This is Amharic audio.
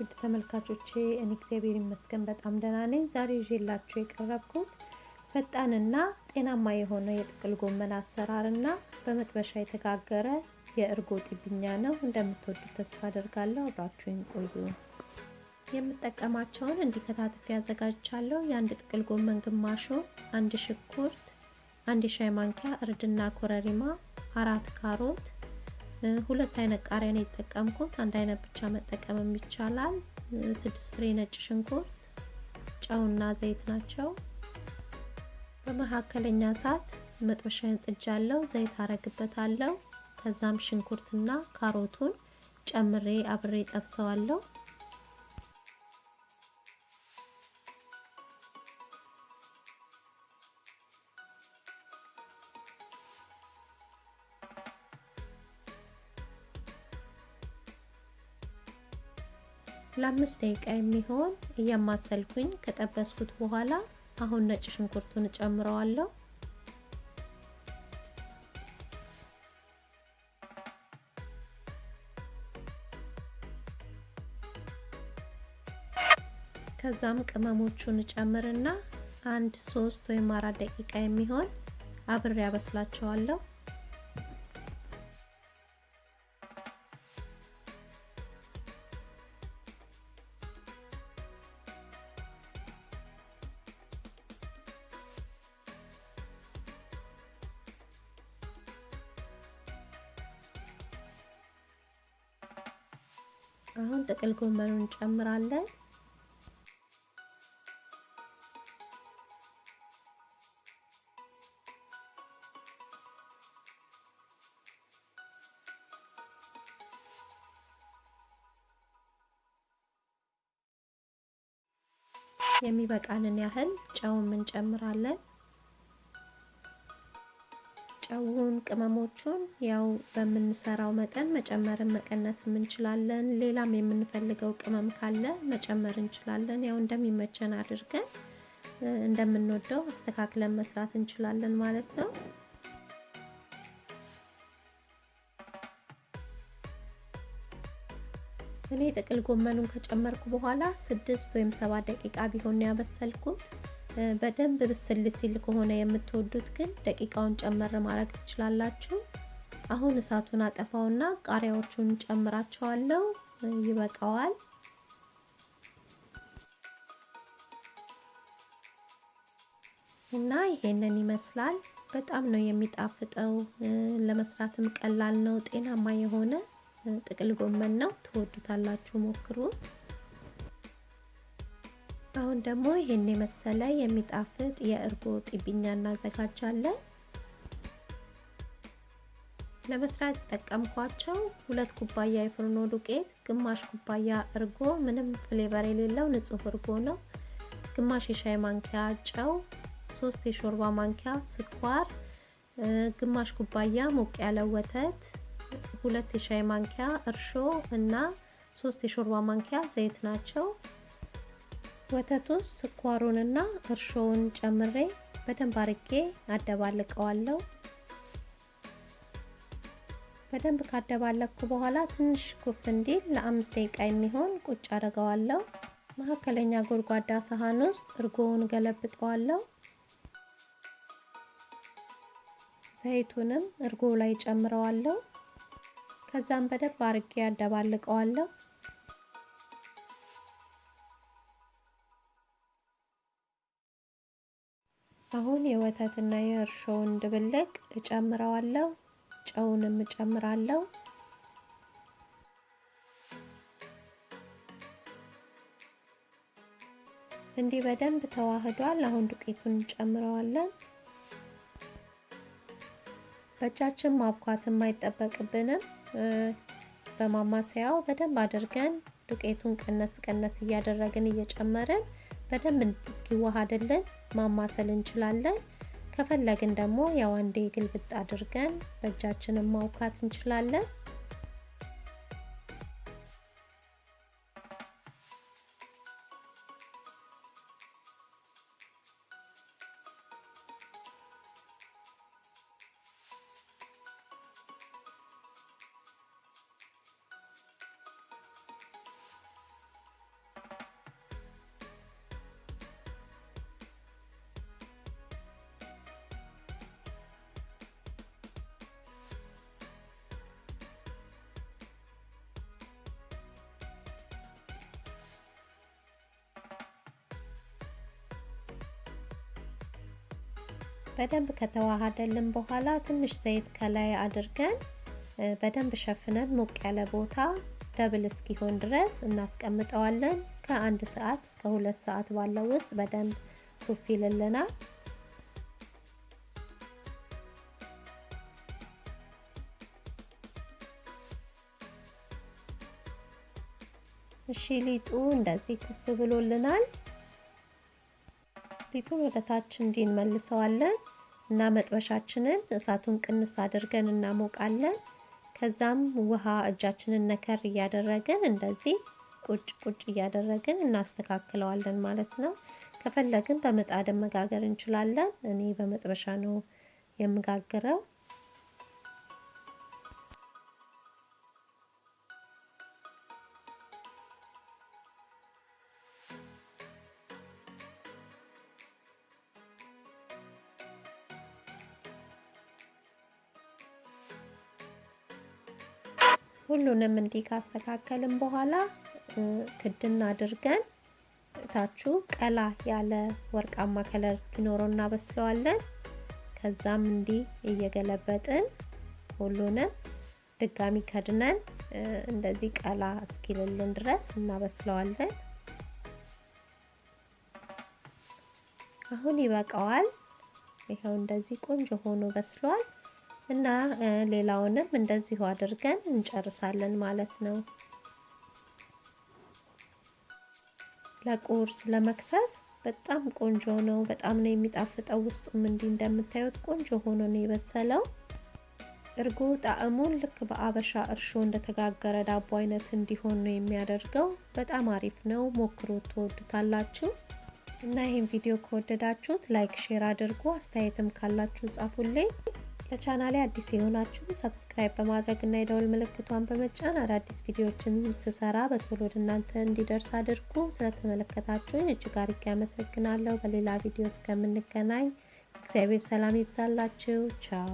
ውድ ተመልካቾቼ? እኔ እግዚአብሔር ይመስገን በጣም ደህና ነኝ። ዛሬ ይዤላችሁ የቀረብኩት ፈጣንና ጤናማ የሆነ የጥቅል ጎመን አሰራርና በመጥበሻ የተጋገረ የእርጎ ጢቢኛ ነው። እንደምትወዱት ተስፋ አደርጋለሁ። አብራችሁኝ ቆዩ። የምጠቀማቸውን እንዲከታተፍ ያዘጋጅቻለሁ። የአንድ ጥቅል ጎመን ግማሹ፣ አንድ ሽንኩርት፣ አንድ ሻይ ማንኪያ እርድና ኮረሪማ፣ 4 ካሮት፣ 2 አይነት ቃሪያ ነው የተጠቀምኩት። አንድ አይነት ብቻ መጠቀም ይቻላል። 6 ፍሬ ነጭ ሽንኩርት፣ ጨውና ዘይት ናቸው። በመካከለኛ እሳት መጥበሻን ጥጃለሁ። ዘይት አረግበታለሁ። ከዛም ሽንኩርትና ካሮቱን ጨምሬ አብሬ ጠብሰዋለሁ። ለ5 ደቂቃ የሚሆን እያማሰልኩኝ ከጠበስኩት በኋላ አሁን ነጭ ሽንኩርቱን ጨምረዋለሁ። ከዛም ቅመሞቹን ጨምርና 3 ወይም 4 ደቂቃ የሚሆን አብሬ አበስላቸዋለሁ። አሁን ጥቅል ጎመኑን እንጨምራለን። የሚበቃንን ያህል ጨውም እንጨምራለን። ጨውን ቅመሞቹን ያው በምንሰራው መጠን መጨመርን መቀነስም እንችላለን። ሌላም የምንፈልገው ቅመም ካለ መጨመር እንችላለን። ያው እንደሚመቸን አድርገን እንደምንወደው አስተካክለን መስራት እንችላለን ማለት ነው። እኔ ጥቅል ጎመኑን ከጨመርኩ በኋላ 6 ወይም 7 ደቂቃ ቢሆን ያበሰልኩት። በደንብ ብስል ሲል ከሆነ የምትወዱት ግን ደቂቃውን ጨመር ማድረግ ትችላላችሁ። አሁን እሳቱን አጠፋውና ቃሪያዎቹን ጨምራቸዋለሁ። ይበቃዋል። እና ይሄንን ይመስላል። በጣም ነው የሚጣፍጠው። ለመስራትም ቀላል ነው። ጤናማ የሆነ ጥቅል ጎመን ነው። ትወዱታላችሁ፣ ሞክሩት። አሁን ደግሞ ይሄን የመሰለ የሚጣፍጥ የእርጎ ጢቢኛ እናዘጋጃለን። ለመስራት የተጠቀምኳቸው 2 ኩባያ የፍርኖ ዱቄት፣ ግማሽ ኩባያ እርጎ፣ ምንም ፍሌቨር የሌለው ንጹህ እርጎ ነው፣ ግማሽ የሻይ ማንኪያ ጨው፣ 3 የሾርባ ማንኪያ ስኳር፣ ግማሽ ኩባያ ሞቅ ያለ ወተት፣ 2 የሻይ ማንኪያ እርሾ እና 3 የሾርባ ማንኪያ ዘይት ናቸው። ወተቱ ስኳሩንና እርሾውን ጨምሬ በደንብ አርጌ አደባልቀዋለሁ። በደንብ ካደባለኩ በኋላ ትንሽ ኩፍ እንዲል ለ5 ደቂቃ የሚሆን ቁጭ አደርገዋለሁ። መካከለኛ ጎድጓዳ ሳህን ውስጥ እርጎውን ገለብጠዋለሁ። ዘይቱንም እርጎ ላይ ጨምረዋለሁ። ከዛም በደንብ አርጌ አደባልቀዋለሁ። አሁን የወተትና የእርሾውን ድብልቅ እጨምረዋለሁ። ጨውንም እጨምራለሁ። እንዲህ በደንብ ተዋህዷል። አሁን ዱቄቱን እንጨምረዋለን። በእጃችን ማብኳትም አይጠበቅብንም። በማማሰያው በደንብ አድርገን ዱቄቱን ቀነስ ቀነስ እያደረግን እየጨመርን በደንብ እስኪዋሃድልን ማማሰል እንችላለን። ከፈለግን ደግሞ ያው አንዴ ግልብጥ አድርገን በእጃችን ማውካት እንችላለን። በደንብ ከተዋሃደልን በኋላ ትንሽ ዘይት ከላይ አድርገን በደንብ ሸፍነን ሞቅ ያለ ቦታ ደብል እስኪሆን ድረስ እናስቀምጠዋለን። ከ1 ሰዓት እስከ 2 ሰዓት ባለው ውስጥ በደንብ ኩፍ ይልልናል። እሺ ሊጡ እንደዚህ ኩፍ ብሎልናል። ሊጡን ወደ ታች እንመልሰዋለን እና መጥበሻችንን እሳቱን ቅንስ አድርገን እናሞቃለን። ከዛም ውሃ እጃችንን ነከር እያደረግን እንደዚህ ቁጭ ቁጭ እያደረግን እናስተካክለዋለን ማለት ነው። ከፈለግን በምጣድ መጋገር እንችላለን። እኔ በመጥበሻ ነው የምጋግረው። ሁሉንም እንዲህ ካስተካከልን በኋላ ክድን አድርገን ታቹ ቀላ ያለ ወርቃማ ከለር እስኪኖረው እናበስለዋለን። ከዛም እንዲህ እየገለበጥን ሁሉንም ድጋሚ ከድነን እንደዚህ ቀላ እስኪልልን ድረስ እናበስለዋለን። አሁን ይበቃዋል። ይሄው እንደዚህ ቆንጆ ሆኖ በስሏል። እና ሌላውንም እንደዚሁ አድርገን እንጨርሳለን ማለት ነው። ለቁርስ ለመክሰስ በጣም ቆንጆ ነው። በጣም ነው የሚጣፍጠው። ውስጡም እንዲህ እንደምታዩት ቆንጆ ሆኖ ነው የበሰለው። እርጎ ጣዕሙን ልክ በአበሻ እርሾ እንደተጋገረ ዳቦ አይነት እንዲሆን ነው የሚያደርገው። በጣም አሪፍ ነው። ሞክሩት፣ ትወዱታላችሁ። እና ይሄን ቪዲዮ ከወደዳችሁት ላይክ፣ ሼር አድርጉ። አስተያየትም ካላችሁ ጻፉልኝ። ለቻናሌ አዲስ የሆናችሁ ሰብስክራይብ በማድረግ እና የደወል ምልክቷን በመጫን አዳዲስ ቪዲዮዎችን ስሰራ በቶሎ ወደ እናንተ እንዲደርስ አድርጉ። ስለተመለከታችሁኝ እጅግ አድርጌ አመሰግናለሁ። በሌላ ቪዲዮ እስከምንገናኝ እግዚአብሔር ሰላም ይብዛላችሁ። ቻው።